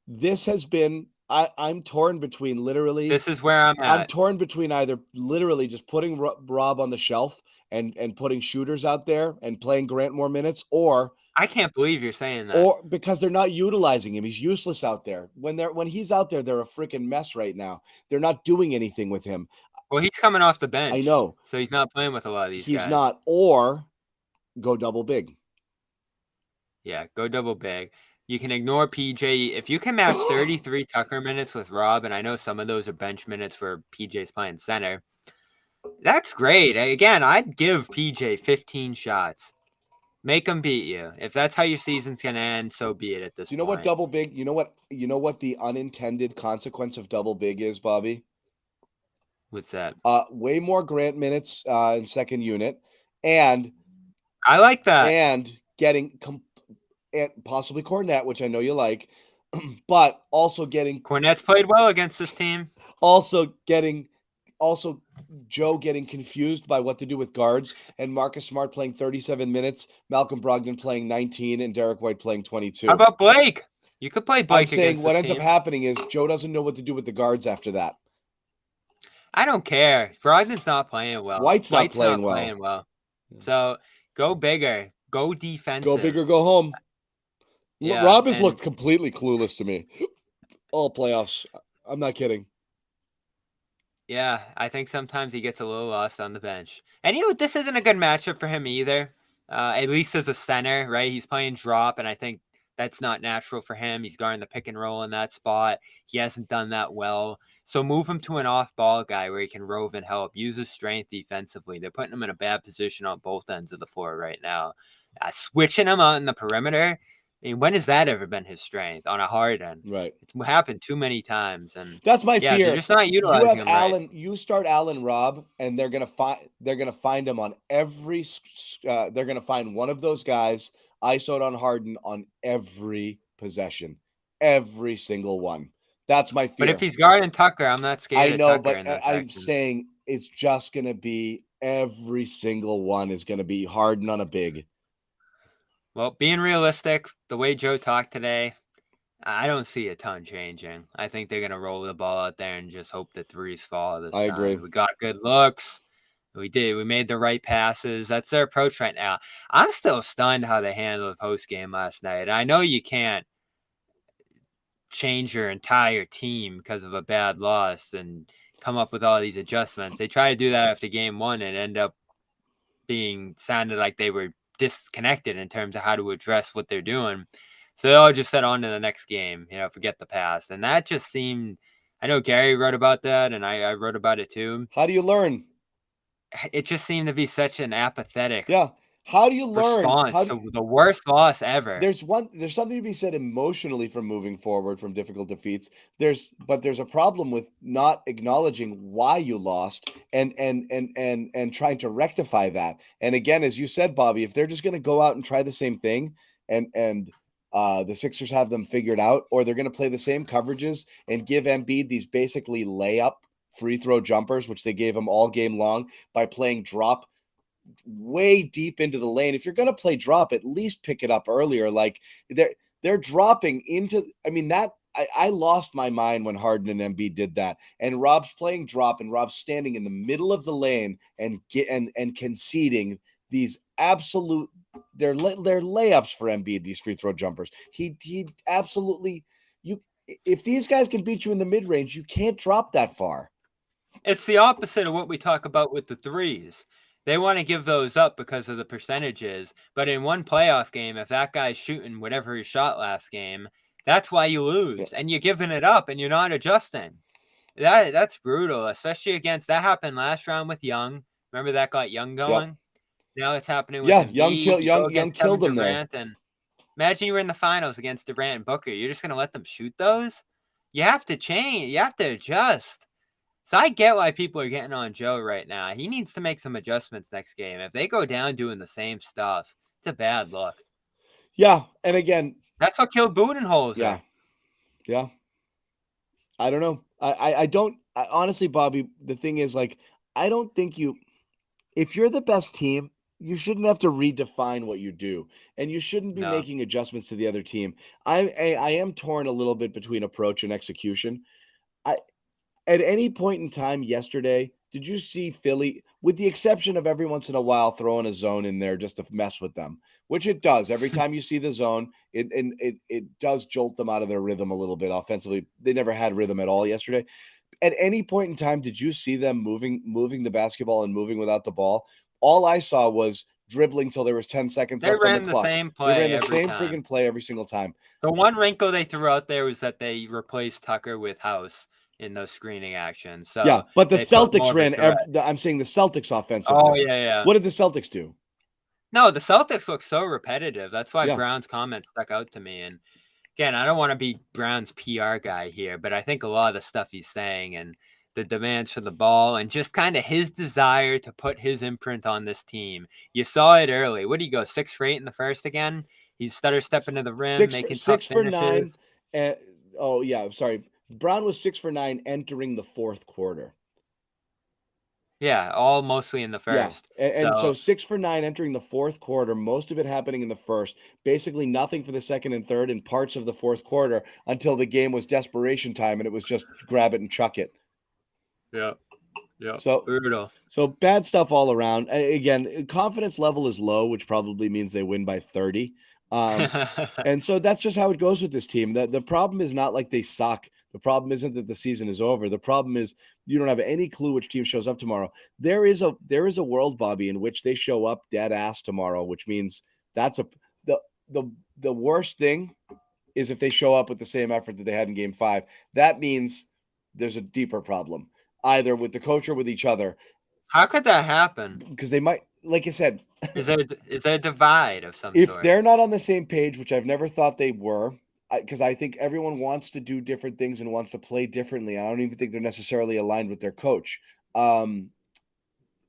This has been, I'm torn between literally. This is where I'm at. I'm torn between either literally just putting Rob on the shelf and putting shooters out there and playing Grant more minutes, or I can't believe you're saying that. Or because they're not utilizing him. He's useless out there. When he's out there, they're a freaking mess right now. They're not doing anything with him. Well, he's coming off the bench. I know. So he's not playing with a lot of these guys. He's not. Or go double big. Yeah, go double big. You can ignore PJ. If you can match 33 Tucker minutes with Rob, and I know some of those are bench minutes where PJ's playing center, that's great. Again, I'd give PJ 15 shots. Make him beat you. If that's how your season's going to end, so be it at this point. You know what double big, you know what the unintended consequence of double big is, Bobby? What's that? Way more Grant minutes in second unit, and I like that. And getting and possibly Cornette, which I know you like, but also getting Cornette's played well against this team. Also Joe getting confused by what to do with guards, and Marcus Smart playing 37 minutes, Malcolm Brogdon playing 19, and Derek White playing 22. How about Blake? You could play Blake. I'm saying what ends up happening is Joe doesn't know what to do with the guards after that. I don't care. Brogdon's not playing well. White's not playing well. So go bigger. Go defensive. Go bigger, go home. Yeah, Rob has looked completely clueless to me all playoffs. I'm not kidding. Yeah, I think sometimes he gets a little lost on the bench. And this isn't a good matchup for him either. At least as a center, right? He's playing drop, and I think that's not natural for him. He's guarding the pick and roll in that spot. He hasn't done that well. So move him to an off-ball guy where he can rove and help. Use his strength defensively. They're putting him in a bad position on both ends of the floor right now. Switching him out in the perimeter, I mean, when has that ever been his strength on a hard end? Right. It's happened too many times, and that's my fear. They're just not utilizing him right. You start Allen Rob, and they're gonna find him on every. They're gonna find one of those guys ISO'd on Harden on every possession, every single one. That's my fear. But if he's guarding Tucker, I'm not scared. I know, of Tucker but I'm saying it's just gonna be every single one is gonna be Harden on a big. Well, being realistic, the way Joe talked today, I don't see a ton changing. I think they're going to roll the ball out there and just hope the threes fall this time. I agree. We got good looks. We did. We made the right passes. That's their approach right now. I'm still stunned how they handled the post game last night. I know you can't change your entire team because of a bad loss and come up with all these adjustments. They try to do that after game one and end up being sounded like they were disconnected in terms of how to address what they're doing. So they all just said on to the next game, forget the past. And that just seemed, I know Gary wrote about that and I wrote about it too. How do you learn? It just seemed to be such an apathetic How do you learn? response to the worst loss ever. There's something to be said emotionally from moving forward from difficult defeats. There's a problem with not acknowledging why you lost and trying to rectify that. And again, as you said, Bobby, if they're just going to go out and try the same thing and the Sixers have them figured out, or they're going to play the same coverages and give Embiid these basically layup free throw jumpers, which they gave him all game long by playing drop way deep into the lane. If you're going to play drop, at least pick it up earlier. Like they're dropping into, I mean, that I lost my mind when Harden and Embiid did that. And Rob's playing drop and Rob's standing in the middle of the lane and conceding these absolute, they're layups for Embiid, these free throw jumpers. He absolutely, if these guys can beat you in the mid range, you can't drop that far. It's the opposite of what we talk about with the threes. They want to give those up because of the percentages. But in one playoff game, if that guy's shooting whatever he shot last game, that's why you lose. And you're giving it up and you're not adjusting. That's brutal, especially against, that happened last round with Young. Remember that got Young going? Yep. Now it's happening with Embiid. Young killed them there. And imagine you were in the finals against Durant and Booker. You're just going to let them shoot those? You have to change. You have to adjust. So I get why people are getting on Joe right now. He needs to make some adjustments next game. If they go down doing the same stuff, it's a bad look. Yeah, and again, that's what killed Budenholzer. Yeah. I don't know. I honestly, Bobby, the thing is, like, I don't think if you're the best team, you shouldn't have to redefine what you do, and you shouldn't be making adjustments to the other team. I am torn a little bit between approach and execution. At any point in time yesterday, did you see Philly, with the exception of every once in a while throwing a zone in there just to mess with them, which it does. Every time you see the zone, it does jolt them out of their rhythm a little bit offensively. They never had rhythm at all yesterday. At any point in time, did you see them moving the basketball and moving without the ball? All I saw was dribbling till there was 10 seconds left on the clock. Same play. They ran the same friggin' play every single time. The one wrinkle they threw out there was that they replaced Tucker with House in those screening actions. So yeah, but the Celtics ran. I'm saying the Celtics offensively. Oh yeah. What did the Celtics do? No, the Celtics look so repetitive. That's why Brown's comments stuck out to me. And again, I don't want to be Brown's PR guy here, but I think a lot of the stuff he's saying and the demands for the ball and just kind of his desire to put his imprint on this team. You saw it early. What did he go 6 for 8 in the first again? He's stutter stepping to the rim, making tough finishes. 6 for 9. Sorry. Brown was 6 for 9 entering the fourth quarter. Yeah, all mostly in the first. Yeah. And so 6 for 9 entering the fourth quarter, most of it happening in the first, basically nothing for the second and third and parts of the fourth quarter until the game was desperation time and it was just grab it and chuck it. Yeah. So brutal. So bad stuff all around. Again, confidence level is low, which probably means they win by 30. And so that's just how it goes with this team. The problem is not like they suck. The problem isn't that the season is over. The problem is you don't have any clue which team shows up tomorrow. There is a world, Bobby, in which they show up dead ass tomorrow, which means that's the worst thing is if they show up with the same effort that they had in game 5. That means there's a deeper problem, either with the coach or with each other. How could that happen? Because they might, like I said, is there a divide of some sort? If they're not on the same page, which I've never thought they were, because I think everyone wants to do different things and wants to play differently. I don't even think they're necessarily aligned with their coach. And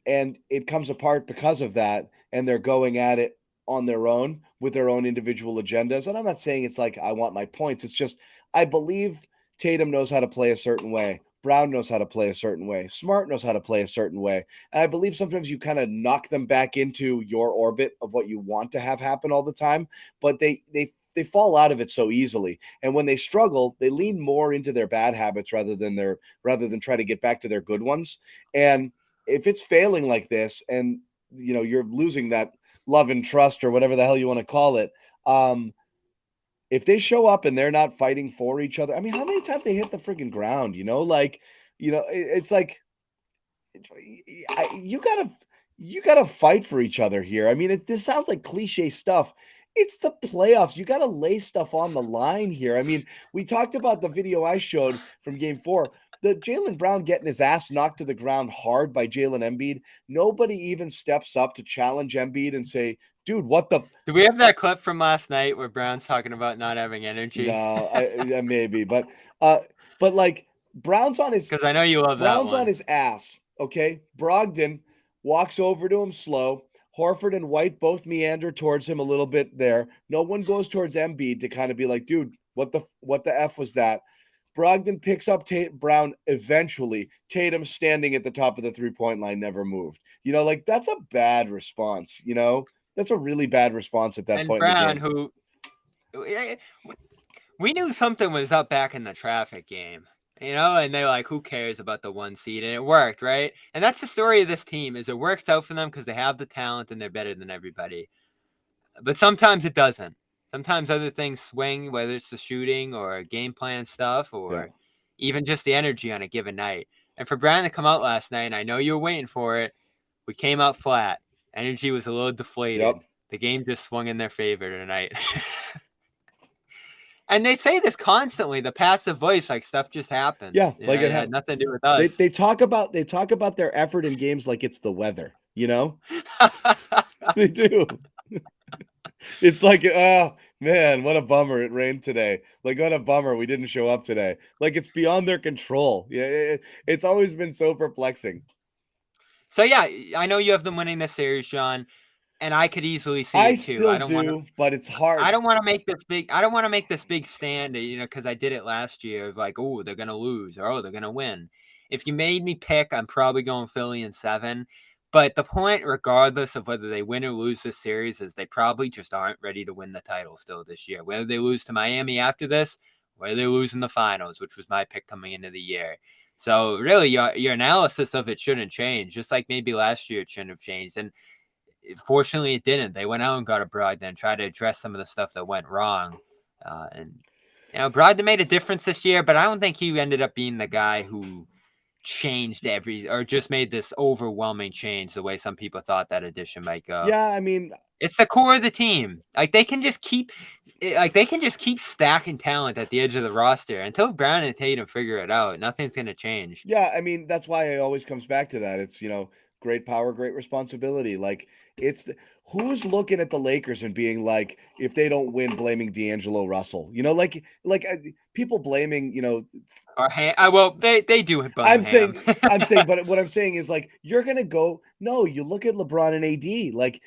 it comes apart because of that, and they're going at it on their own with their own individual agendas. And I'm not saying it's like I want my points. It's just I believe Tatum knows how to play a certain way. Brown knows how to play a certain way. Smart knows how to play a certain way. And I believe sometimes you kind of knock them back into your orbit of what you want to have happen all the time, but they fall out of it so easily. And when they struggle, they lean more into their bad habits rather than try to get back to their good ones. And if it's failing like this and you're losing that love and trust or whatever the hell you want to call it, if they show up and they're not fighting for each other, I mean, how many times they hit the freaking ground? It's like you gotta fight for each other here. I mean, this sounds like cliche stuff. It's the playoffs. You gotta lay stuff on the line here. I mean, we talked about the video I showed from Game 4. The Jaylen Brown getting his ass knocked to the ground hard by Jalen Embiid. Nobody even steps up to challenge Embiid and say, "Dude, what the?" Do we have that clip from last night where Brown's talking about not having energy? No, maybe, but like Brown's on his Because I know you love that Brown's on one. his ass. Okay, Brogdon walks over to him slow. Horford and White both meander towards him a little bit there. No one goes towards Embiid to kind of be like, dude, what the f was that? Brogdon picks up Brown eventually. Tatum standing at the top of the 3-point line never moved. Like that's a bad response. That's a really bad response at that And point in the Brown, game. who we knew something was up back in the traffic game, and they're like, who cares about the 1 seed? And it worked, right? And that's the story of this team, is it works out for them because they have the talent and they're better than everybody. But sometimes it doesn't. Sometimes other things swing, whether it's the shooting or game plan stuff or even just the energy on a given night. And for Brown to come out last night, and I know you were waiting for it, we came out flat. Energy was a little deflated. Yep. The game just swung in their favor tonight. And they say this constantly, the passive voice, like stuff just happens. Yeah, like it had happened. nothing to do with us. They talk about their effort in games like it's the weather, They do. It's like, oh man, what a bummer it rained today. Like, what a bummer we didn't show up today. Like, it's beyond their control. Yeah, it's always been so perplexing. So yeah, I know you have them winning this series, John, and I could easily see I it too. still do, but it's hard. I don't want to make this big. I don't want to make this big stand, because I did it last year of like, oh, they're gonna lose or oh, they're gonna win. If you made me pick, I'm probably going Philly in 7. But the point, regardless of whether they win or lose this series, is they probably just aren't ready to win the title still this year. Whether they lose to Miami after this, whether they lose in the finals, which was my pick coming into the year. So really, your analysis of it shouldn't change. Just like maybe last year it shouldn't have changed. And fortunately, it didn't. They went out and got a Brogdon and tried to address some of the stuff that went wrong. Brogdon made a difference this year, but I don't think he ended up being the guy who changed or just made this overwhelming change the way some people thought that addition might go. Yeah, I mean, it's the core of the team. Like they can just keep stacking talent at the edge of the roster until Brown and Tatum figure it out. Nothing's going to change. Yeah, I mean, that's why it always comes back to that. It's, great power, great responsibility. Like who's looking at the Lakers and being like, if they don't win, blaming D'Angelo Russell, people blaming, well, they do. I'm saying, but what I'm saying is like, you're going to go, no, you look at LeBron and AD, like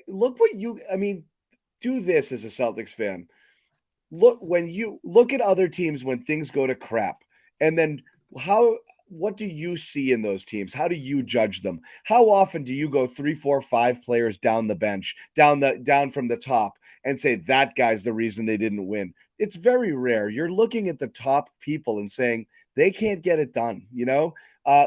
look what do this as a Celtics fan. When you look at other teams, when things go to crap, and then what do you see in those teams? How do you judge them? How often do you go 3, 4, 5 players down the bench, down from the top, and say that guy's the reason they didn't win? It's very rare. You're looking at the top people and saying they can't get it done.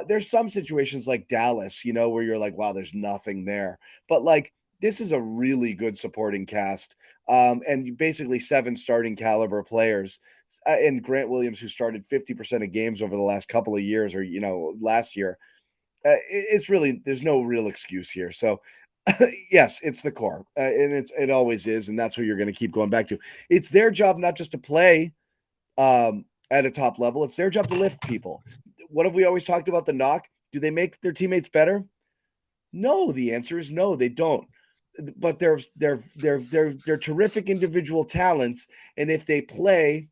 There's some situations like Dallas, where you're like, wow, there's nothing there. But like, this is a really good supporting cast, and basically 7 starting caliber players. And Grant Williams, who started 50% of games over the last couple of years, or last year, it's really, there's no real excuse here. So yes, it's the core, and it always is, and that's what you're going to keep going back to. It's their job not just to play at a top level; it's their job to lift people. What have we always talked about? The knock: do they make their teammates better? No, the answer is no, they don't. But they're terrific individual talents, and if they play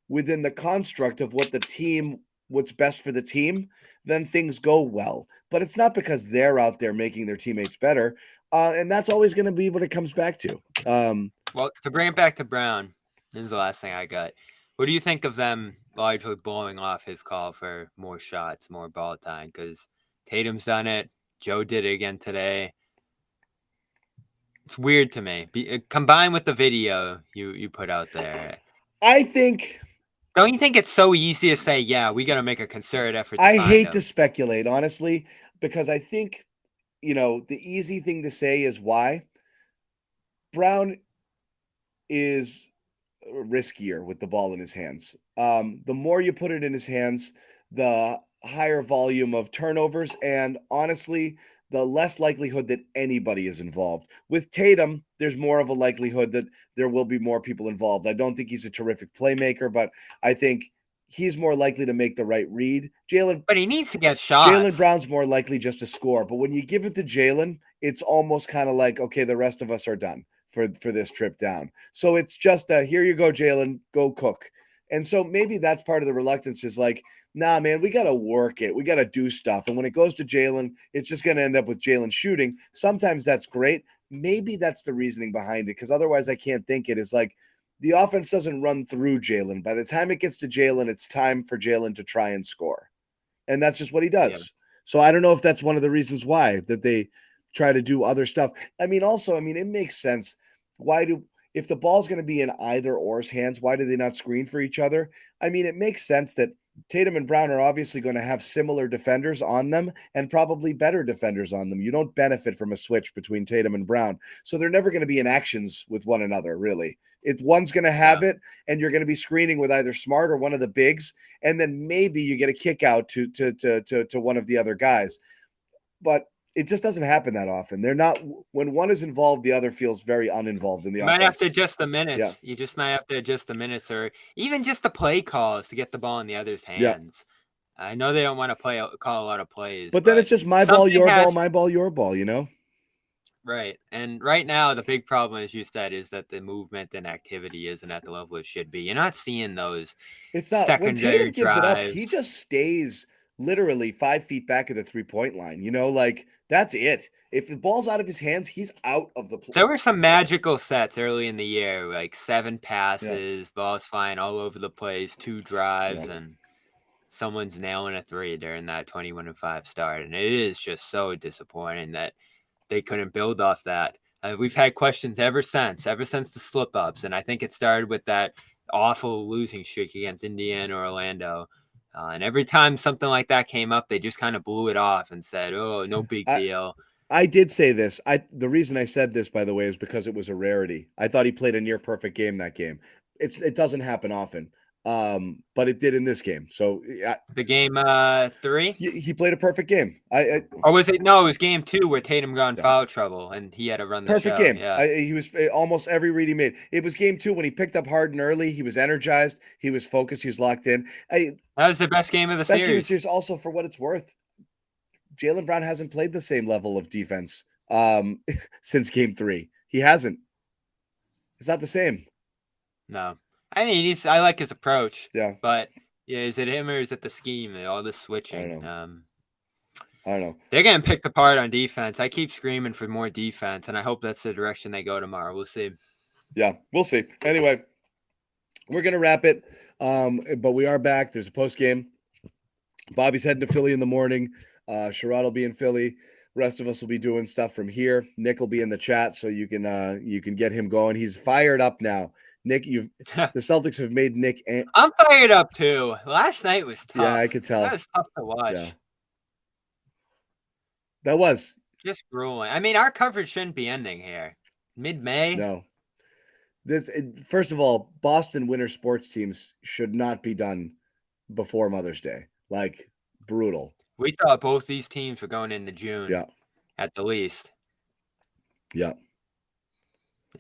within the construct of what's best for the team, then things go well. But it's not because they're out there making their teammates better. And that's always going to be what it comes back to. Well, to bring it back to Brown, this is the last thing I got. What do you think of them largely blowing off his call for more shots, more ball time? Because Tatum's done it. Joe did it again today. It's weird to me. Combined with the video you put out there. I think... Don't you think it's so easy to say, yeah, we got to make a concerted effort to I hate them? to speculate, honestly, because I think, the easy thing to say is why. Brown is riskier with the ball in his hands. The more you put it in his hands, the higher volume of turnovers, and honestly, the less likelihood that anybody is involved. With Tatum, there's more of a likelihood that there will be more people involved. I don't think he's a terrific playmaker, but I think he's more likely to make the right read. But he needs to get Jaylen shots. Brown's more likely just to score, but when you give it to Jaylen, it's almost kind of like, okay, the rest of us are done for this trip down. So it's just here you go, Jaylen, go cook. And so maybe that's part of the reluctance is like, nah, man, we got to work it. We got to do stuff. And when it goes to Jaylen, it's just going to end up with Jaylen shooting. Sometimes that's great. Maybe that's the reasoning behind it, because otherwise I can't think it is like the offense doesn't run through Jaylen. By the time it gets to Jaylen, it's time for Jaylen to try and score. And that's just what he Yeah. does. So I don't know if that's one of the reasons why that they try to do other stuff. I mean, also, I mean, it makes sense. If the ball's going to be in either or's hands, why do they not screen for each other? I mean, it makes sense that Tatum and Brown are obviously going to have similar defenders on them and probably better defenders on them. You don't benefit from a switch between Tatum and Brown. So they're never going to be in actions with one another, really. If one's going to have it and you're going to be screening with either Smart or one of the bigs, and then maybe you get a kick out to one of the other guys. But it just doesn't happen that often. They're not when one is involved, the other feels very uninvolved in the You offense. might have to adjust the minutes. Yeah. You just might have to adjust the minutes, or even just the play calls to get the ball in the other's hands. Yeah. I know they don't want to call a lot of plays, but then it's just my ball, your ball, my ball, your ball, you know? Right. And right now, the big problem, as you said, is that the movement and activity isn't at the level it should be. You're not seeing those When Tatum gives it up, he just stays literally 5 feet back of the 3-point line. You know, like that's it. If the ball's out of his hands, he's out of the play. There were some magical sets early in the year, like 7 passes, balls flying all over the place, 2 drives, and someone's nailing a 3 during that 21-5 start. And it is just so disappointing that they couldn't build off that. We've had questions ever since the slip-ups, and I think it started with that awful losing streak against Indiana or Orlando. And every time something like that came up, they just kind of blew it off and said, oh, no big deal. I did say this. The reason I said this, by the way, is because it was a rarity. I thought he played a near perfect game that game. It doesn't happen often. But it did in this game. So the game 3, he played a perfect game. Or was it? No, it was game 2 where Tatum got in foul trouble and he had to run the perfect show. game. Yeah, he was almost every read he made. It was game 2 when he picked up Harden early. He was energized. He was focused. He was locked in. That was the best game of the series. Best game of the series. Also, for what it's worth, Jaylen Brown hasn't played the same level of defense since game 3. He hasn't. It's not the same. No. I mean, I like his approach. Yeah. But is it him or is it the scheme? All the switching. I don't know. They're getting picked apart on defense. I keep screaming for more defense, and I hope that's the direction they go tomorrow. We'll see. Yeah, we'll see. Anyway, we're going to wrap it. But we are back. There's a post game. Bobby's heading to Philly in the morning. Sherrod will be in Philly. Rest of us will be doing stuff from here. Nick will be in the chat, so you can get him going. He's fired up now. Nick, the Celtics have made Nick. I'm fired up too. Last night was tough. Yeah, I could tell. That was tough to watch. Yeah. That was just grueling. I mean, our coverage shouldn't be ending here. Mid-May. No. First of all, Boston winter sports teams should not be done before Mother's Day. Like brutal. We thought both these teams were going into June. Yeah. At the least. Yeah.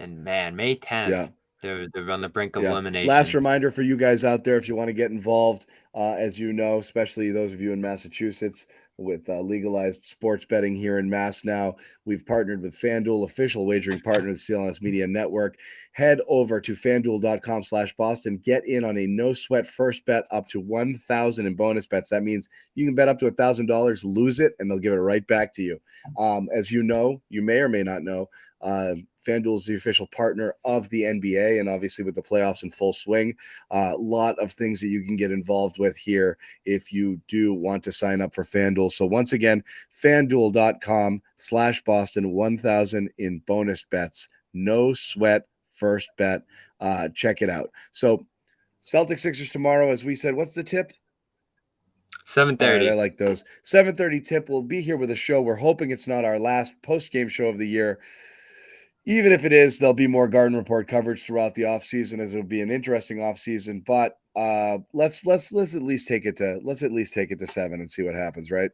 And man, May 10th. Yeah. They're on the brink of elimination. Last reminder for you guys out there, if you want to get involved, as you know, especially those of you in Massachusetts, with legalized sports betting here in Mass now. We've partnered with FanDuel, official wagering partner of the CLNS Media Network. Head over to FanDuel.com/Boston. Get in on a no-sweat first bet up to $1,000 in bonus bets. That means you can bet up to $1,000, lose it, and they'll give it right back to you. As you know, you may or may not know, FanDuel is the official partner of the NBA, and obviously with the playoffs in full swing, a lot of things that you can get involved with here if you do want to sign up for FanDuel. So once again, FanDuel.com/Boston, 1,000 in bonus bets, no sweat first bet. Check it out. So Celtics Sixers tomorrow, as we said. What's the tip? 7:30. I like those. 7:30 tip. We'll be here with a show. We're hoping it's not our last post-game show of the year. Even if it is, there'll be more Garden Report coverage throughout the offseason, as it'll be an interesting offseason. But let's at least take it to 7 and see what happens, right?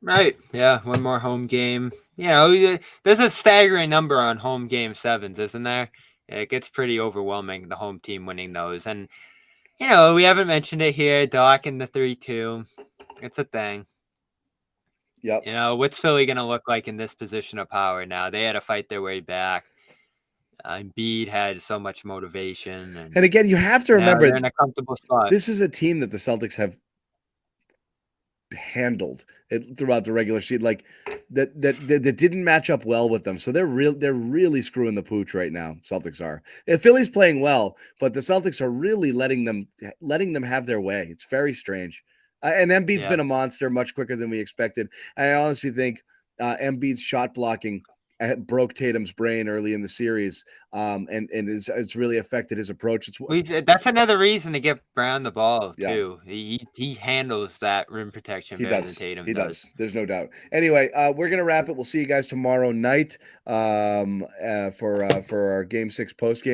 Right. Yeah. One more home game. There's a staggering number on home game 7s, isn't there? It gets pretty overwhelming, the home team winning those. And, we haven't mentioned it here. Doc in the 3-2. It's a thing. Yep. What's Philly going to look like in this position of power now? They had to fight their way back. Embiid had so much motivation. And again, you have to remember, they're in a comfortable spot. This is a team that the Celtics have handled it throughout the regular season, like that didn't match up well with them. So they're really screwing the pooch right now. Celtics are. Philly's playing well, but the Celtics are really letting them have their way. It's very strange. And Embiid's been a monster, much quicker than we expected. I honestly think Embiid's shot blocking broke Tatum's brain early in the series, and it's really affected his approach. That's another reason to give Brown the ball too. Yeah. He handles that rim protection better than Tatum does. There's no doubt. Anyway, we're gonna wrap it. We'll see you guys tomorrow night for our Game 6 post game.